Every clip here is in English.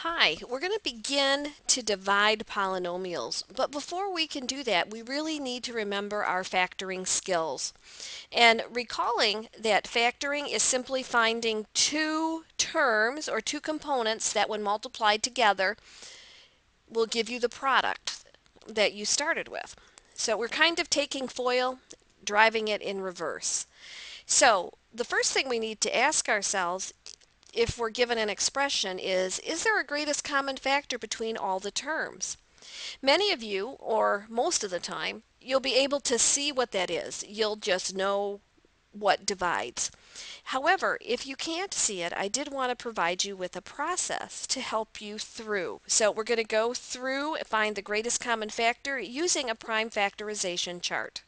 Hi, we're going to begin to divide polynomials, but before we can do that, we really need to remember our factoring skills. And recalling that factoring is simply finding two terms or two components that when multiplied together will give you the product that you started with. So we're kind of taking FOIL, driving it in reverse. So the first thing we need to ask ourselves if we're given an expression is there a greatest common factor between all the terms? Many of you, or most of the time, you'll be able to see what that is. You'll just know what divides. However, if you can't see it, I did want to provide you with a process to help you through. So we're going to go through, find the greatest common factor using a prime factorization chart.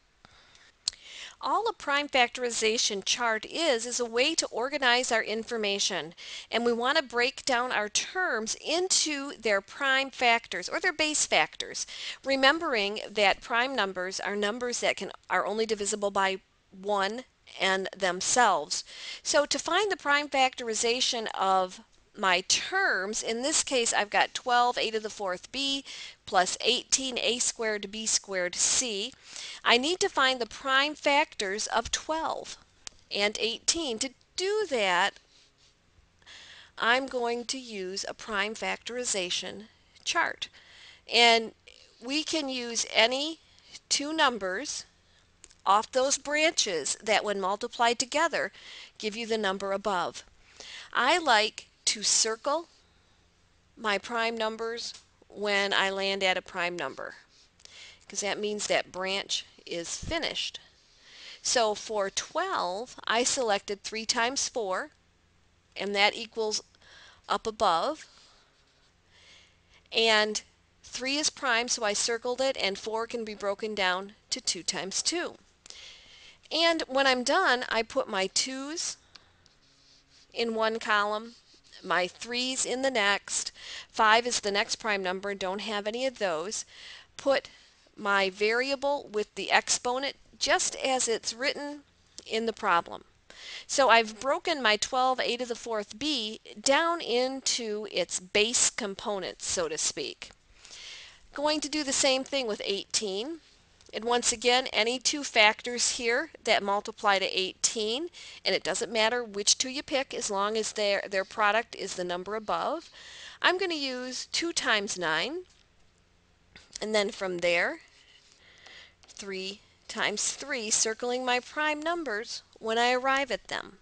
All a prime factorization chart is a way to organize our information, and we want to break down our terms into their prime factors or their base factors, remembering that prime numbers are numbers that are only divisible by 1 and themselves. So to find the prime factorization of my terms, in this case I've got 12 a to the fourth b plus 18 a squared b squared c. I need to find the prime factors of 12 and 18. To do that, I'm going to use a prime factorization chart. And we can use any two numbers off those branches that when multiplied together give you the number above. I like to circle my prime numbers when I land at a prime number because that means that branch is finished. So for 12, I selected 3 times 4, and that equals up above. And 3 is prime, so I circled it, and 4 can be broken down to 2 times 2. And when I'm done, I put my 2's in one column, my 3's in the next, 5 is the next prime number, don't have any of those. Put my variable with the exponent just as it's written in the problem. So I've broken my 12a to the fourth b down into its base components, so to speak. Going to do the same thing with 18. And once again, any two factors here that multiply to 18, and it doesn't matter which two you pick as long as their product is the number above. I'm going to use 2 times 9, and then from there, 3 times 3, circling my prime numbers when I arrive at them.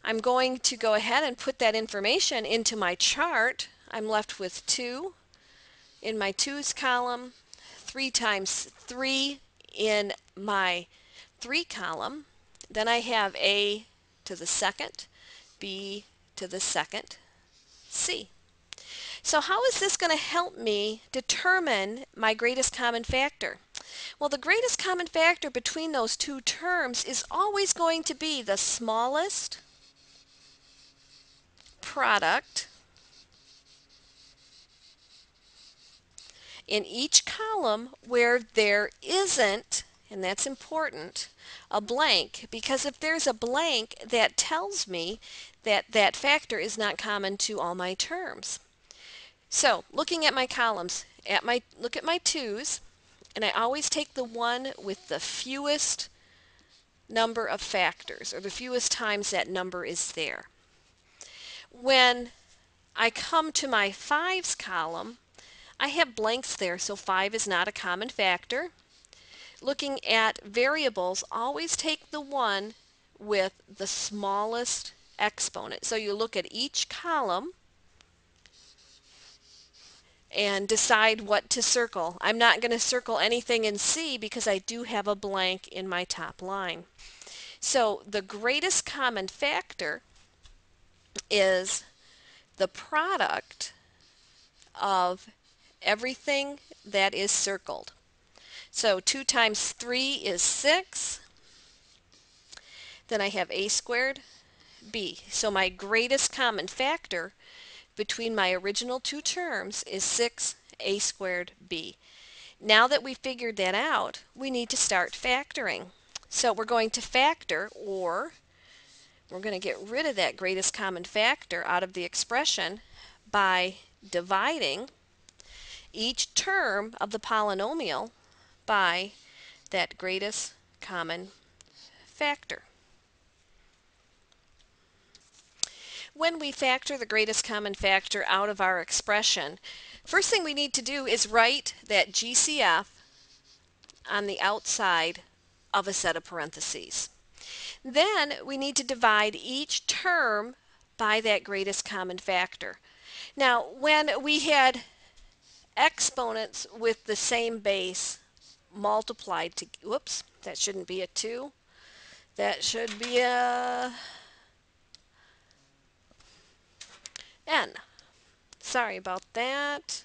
I'm going to go ahead and put that information into my chart. I'm left with 2 in my 2's column, 3 times 3 in my 3 column. Then I have A to the second, B to the second, C. So how is this going to help me determine my greatest common factor? Well, the greatest common factor between those two terms is always going to be the smallest product in each column where there isn't, and that's important, a blank, because if there's a blank, that tells me that that factor is not common to all my terms. So looking at my columns, look at my 2's, and I always take the one with the fewest number of factors, or the fewest times that number is there. When I come to my 5's column, I have blanks there, so 5 is not a common factor. Looking at variables, always take the one with the smallest exponent. So you look at each column and decide what to circle. I'm not going to circle anything in C because I do have a blank in my top line. So the greatest common factor is the product of everything that is circled. So 2 times 3 is 6. Then I have a squared b. So my greatest common factor between my original two terms is 6a squared b. Now that we figured that out, we need to start factoring. So we're going to factor, or we're going to get rid of that greatest common factor out of the expression by dividing each term of the polynomial by that greatest common factor. When we factor the greatest common factor out of our expression, first thing we need to do is write that GCF on the outside of a set of parentheses. Then we need to divide each term by that greatest common factor. Now, when we had exponents with the same base multiplied to, whoops, that shouldn't be a 2. That should be a n. Sorry about that.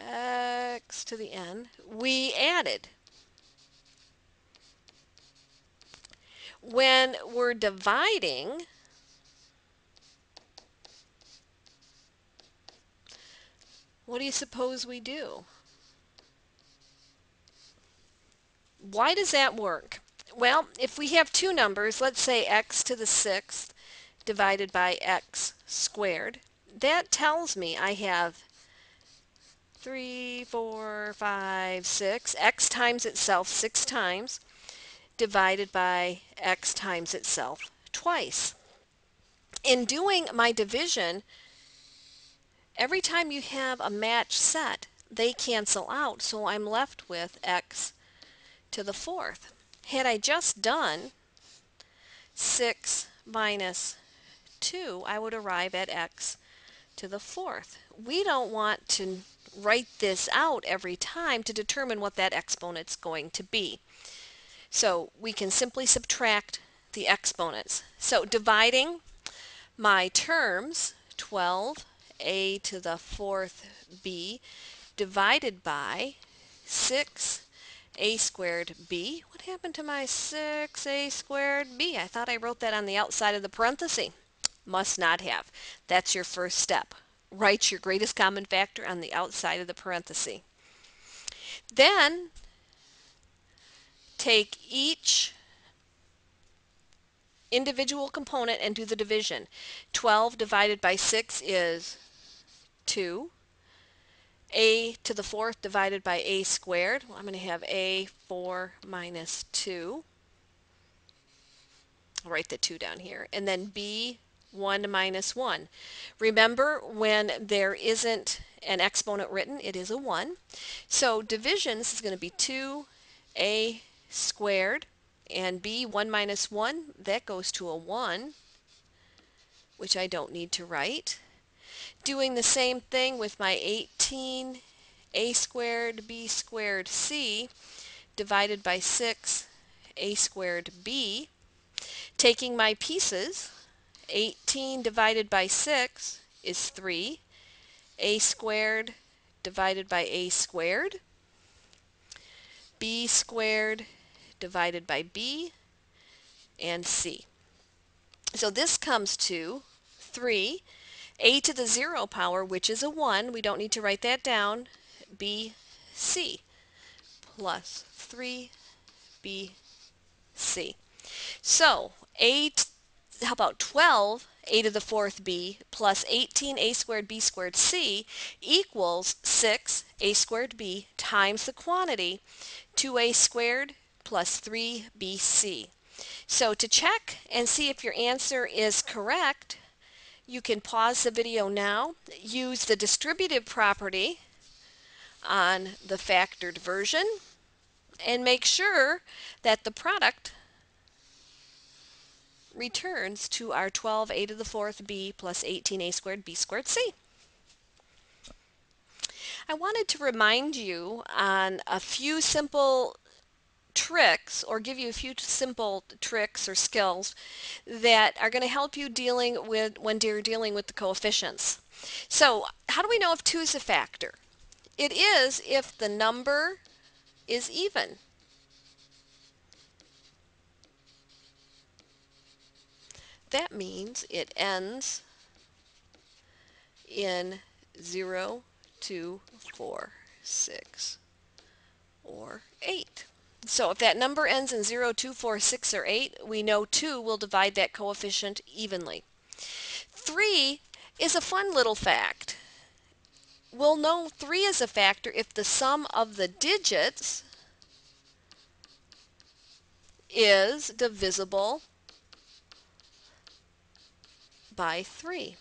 X to the n. We added. When we're dividing, what do you suppose we do? Why does that work? Well, if we have two numbers, let's say x to the 6th divided by x squared, that tells me I have 3, 4, 5, 6, x times itself 6 times, divided by x times itself twice. In doing my division, every time you have a matched set, they cancel out, so I'm left with x to the 4th. Had I just done 6 minus 2, I would arrive at x to the 4th. We don't want to write this out every time to determine what that exponent's going to be. So we can simply subtract the exponents. So dividing my terms, 12a to the 4th b divided by 6a squared b. What happened to my 6a squared b? I thought I wrote that on the outside of the parenthesis. Must not have. That's your first step. Write your greatest common factor on the outside of the parenthesis. Then take each individual component and do the division. 12 divided by 6 is 2. A to the 4th divided by a squared. Well, I'm going to have a 4 minus 2. I'll write the 2 down here. And then b 1 minus 1. Remember, when there isn't an exponent written, it is a 1. So division, this is going to be 2a squared, and b 1 minus 1, that goes to a 1, which I don't need to write. Doing the same thing with my 18a squared b squared c divided by 6a squared b. Taking my pieces, 18 divided by 6 is 3. A squared divided by a squared. B squared divided by b, and c. So this comes to 3. A to the 0 power, which is a 1. We don't need to write that down. bc plus 3bc. So how about 12 a to the 4th b plus 18a squared b squared c equals 6a squared b times the quantity 2a squared plus 3bc. So to check and see if your answer is correct, you can pause the video now, use the distributive property on the factored version, and make sure that the product returns to our 12a to the 4th b plus 18a squared b squared c. I wanted to remind you on a few simple tricks, or give you a few simple tricks or skills that are going to help you dealing with when you're dealing with the coefficients. So how do we know if 2 is a factor? It is if the number is even. That means it ends in 0, 2, 4, 6, or 8. So if that number ends in 0, 2, 4, 6, or 8, we know 2 will divide that coefficient evenly. 3 is a fun little fact. We'll know 3 is a factor if the sum of the digits is divisible by 3.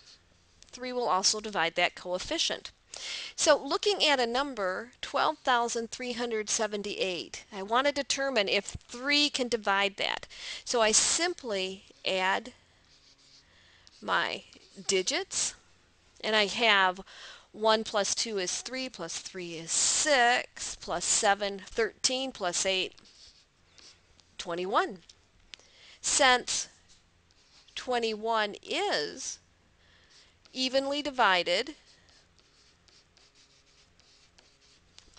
3 will also divide that coefficient. So looking at a number, 12,378, I want to determine if 3 can divide that. So I simply add my digits, and I have 1 plus 2 is 3, plus 3 is 6, plus 7, 13, plus 8, 21. Since 21 is evenly divided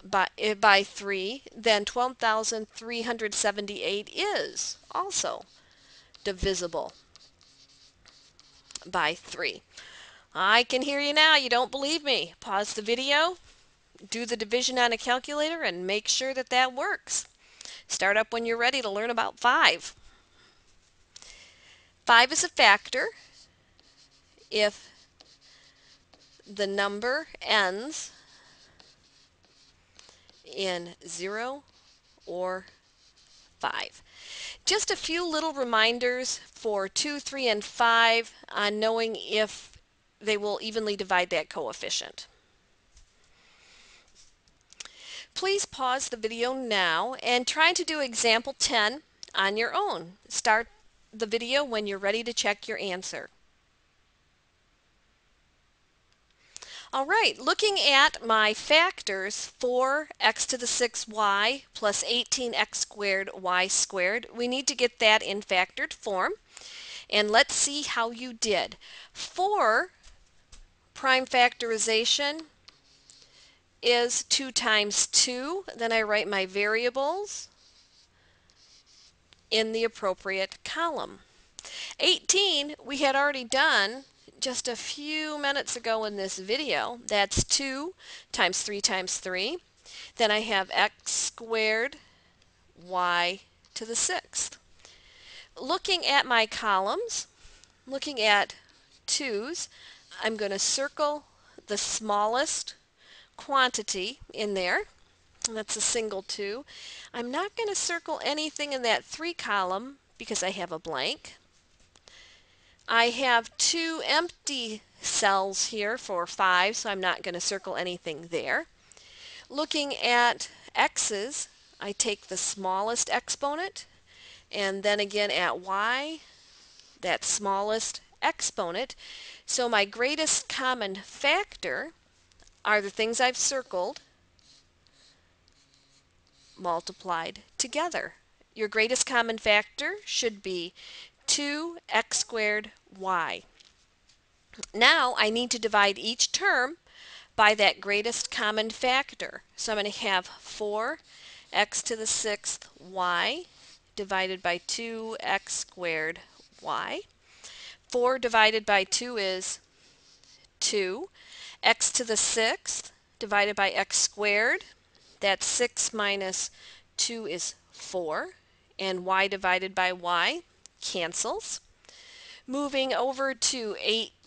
by 3, then 12,378 is also divisible by 3. I can hear you now. You don't believe me. Pause the video, do the division on a calculator, and make sure that that works. Start up when you're ready to learn about 5. 5 is a factor if the number ends in 0 or 5. Just a few little reminders for 2, 3, and 5 on knowing if they will evenly divide that coefficient. Please pause the video now and try to do example 10 on your own. Start the video when you're ready to check your answer. All right, looking at my factors, 4x to the 6y plus 18x squared y squared, we need to get that in factored form. And let's see how you did. For prime factorization is 2 times 2. Then I write my variables in the appropriate column. 18 we had already done just a few minutes ago in this video. That's 2 times 3 times 3. Then I have x squared y to the 6th. Looking at my columns, looking at 2's, I'm going to circle the smallest quantity in there. That's a single 2. I'm not going to circle anything in that 3 column because I have a blank. I have 2 empty cells here for 5, so I'm not going to circle anything there. Looking at x's, I take the smallest exponent, and then again at y, that smallest exponent. So my greatest common factor are the things I've circled multiplied together. Your greatest common factor should be 2x squared y. Now I need to divide each term by that greatest common factor. So I'm going to have 4x to the 6th y divided by 2x squared y. 4 divided by 2 is 2. X to the 6th divided by x squared, that's 6 minus 2 is 4. And y divided by y cancels. Moving over to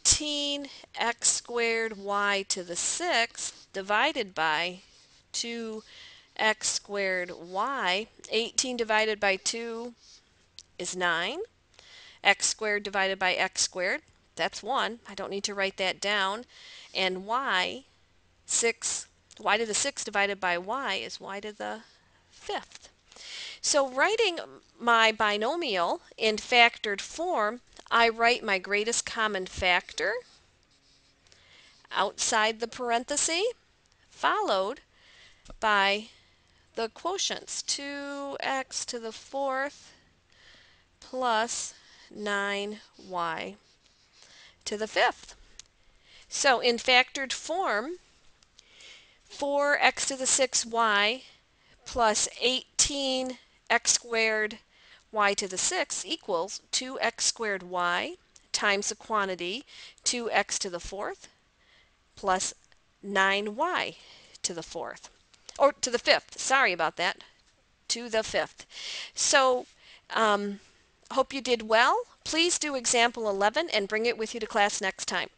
18x squared y to the 6th divided by 2x squared y. 18 divided by 2 is 9. X squared divided by x squared, that's 1. I don't need to write that down. And y to the 6th divided by y is y to the 5th. So writing my binomial in factored form, I write my greatest common factor outside the parenthesis, followed by the quotients, 2x to the 4th plus 9y to the 5th. So in factored form, 4x to the 6y plus 18x squared y to the 6th equals 2x squared y times the quantity 2x to the 4th plus 9y to the 4th, or to the 5th, sorry about that, to the 5th. So hope you did well. Please do example 11 and bring it with you to class next time.